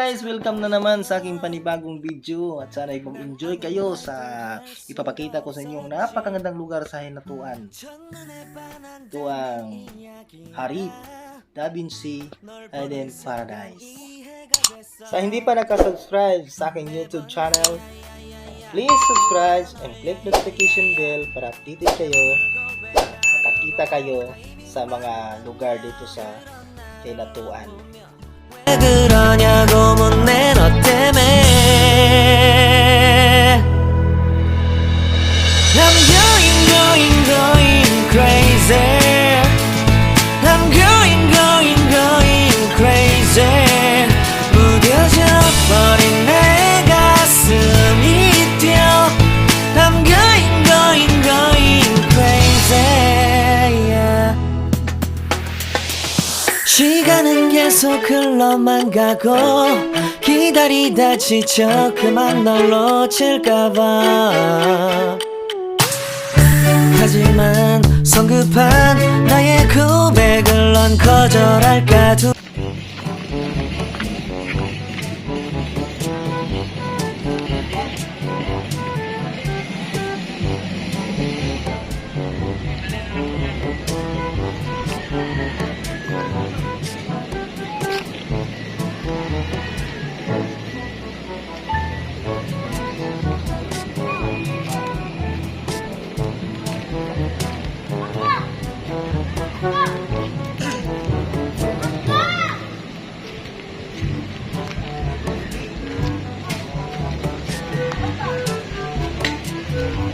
guys! Welcome na naman sa aking panibagong video at sana mag-enjoy kayo sa ipapakita ko sa inyong napakagandang lugar sa Hinatuan. Ito ang Harip, Davenci, and Paradise. Sa hindi pa nakasubscribe sa aking YouTube channel, please subscribe and click notification bell para updated kayo, makakita kayo sa mga lugar dito sa Hinatuan. 왜 그러냐고 묻네 너 때문에 I'm going crazy I'm going crazy 무뎌져 버린 내 가슴이 뛰어 I'm going crazy yeah. 시간은 계속 흘러만 가고 기다리다 지쳐 그만 널 놓칠까봐 하지만 성급한 나의 고백을 넌 거절할까 두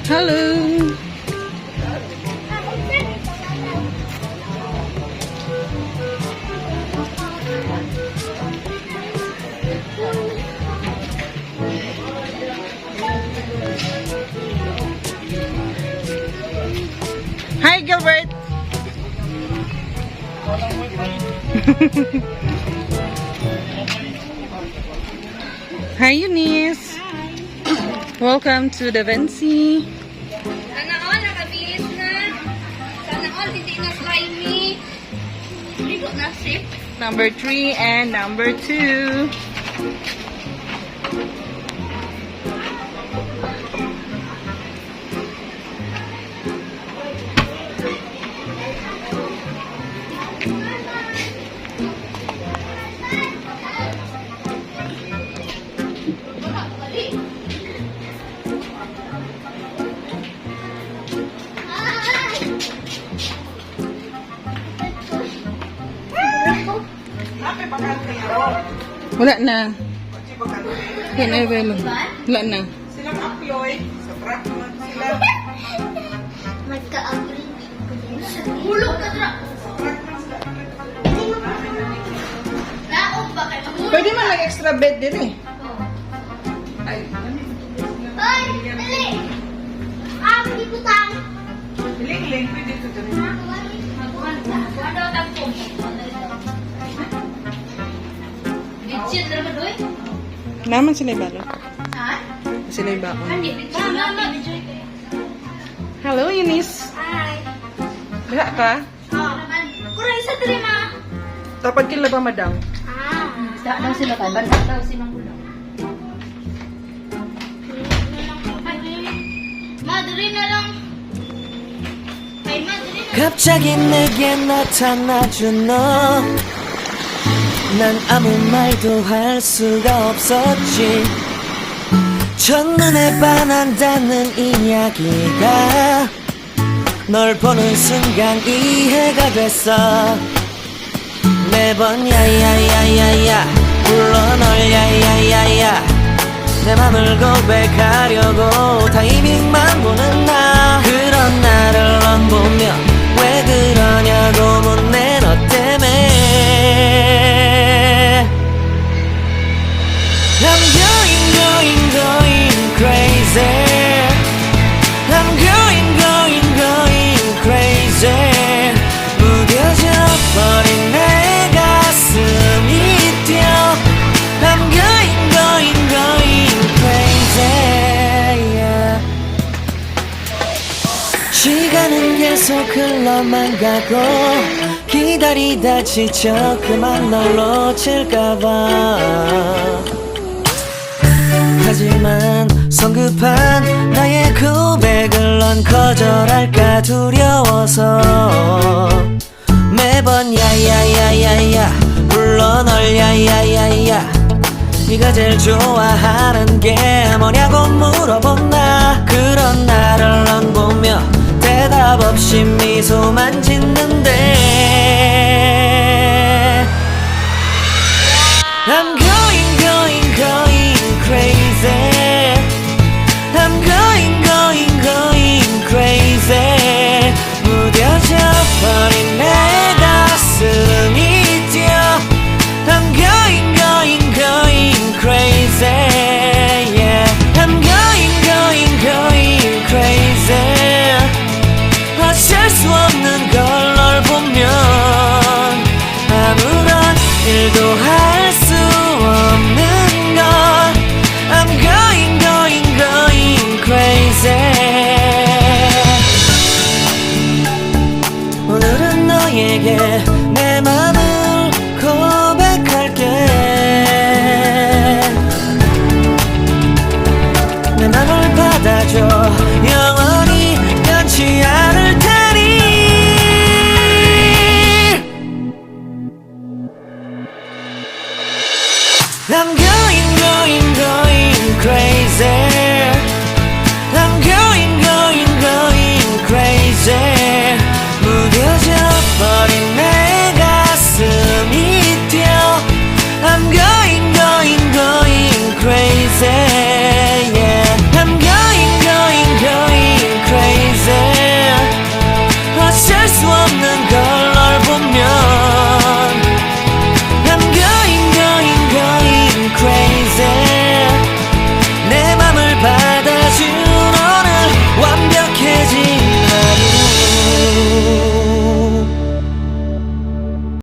Hello. Hi, Gilbert. Hi, Eunice. Welcome to Davenci. Sana all nakabilis na. Sana all hindi na slimy. Ligo na sip. Number 3 and number 2. Wala na. Wala na. Silang upload sa brak sila. Magka-abri. Hulog ka tra. Laog ba kayo? Pwede man mag-extra bed din eh. Ay, Ay, dali. Ako iputang. ling-ling, pwede ito dun. Ano tagpong? Bitchin na naman doy? Naman sila yung balo. Ha? Sila yung bako. Hindi, bitchin na naman. Hello, Eunice. Hi. Diha ka? Oh, naman. Kuray sa trima. Tapad kila ba, madam? Ah. Saan daw sila ka? Banda daw sinong ulo. Madri na lang. Ay, madri na. 갑자기 내게 나타나준 너 난 아무 말도 할 수가 없었지 첫눈에 반한다는 이야기가 널 보는 순간 이해가 됐어 매번 야야야야야 불러 널 야야야야 내 맘을 고백하려고 타이밍만 보는 나 그런 나를 넌 보면 왜 그러냐고 묻네 너 때문에 I'm going crazy I'm going crazy 무뎌져 버린 내 가슴이 뛰어 I'm going crazy yeah. 시간은 계속 흘러만 가고 기다리다 지쳐 그만 널 놓칠까봐. 하지만 성급한 나의 고백을 넌 거절할까 두려워서 매번 야야야야야 불러 널 야야야야. 네가 제일 좋아하는 게 뭐냐고 물어본 나. 그런 나를 넌 보며 대답 없이 미소만 짓는데 I'm going going going crazy. I'm going going going crazy. 무뎌져 버린 내 가슴이 뛰어 I'm going going going crazy. Yeah. I'm going going going crazy. 어쩔 수 없는 걸 널 보면 아무런 일도 할 수 없는 걸 I'm going going going crazy. 오늘은 너에게 내 맘을 고백할게. 내 맘을 받아줘 영원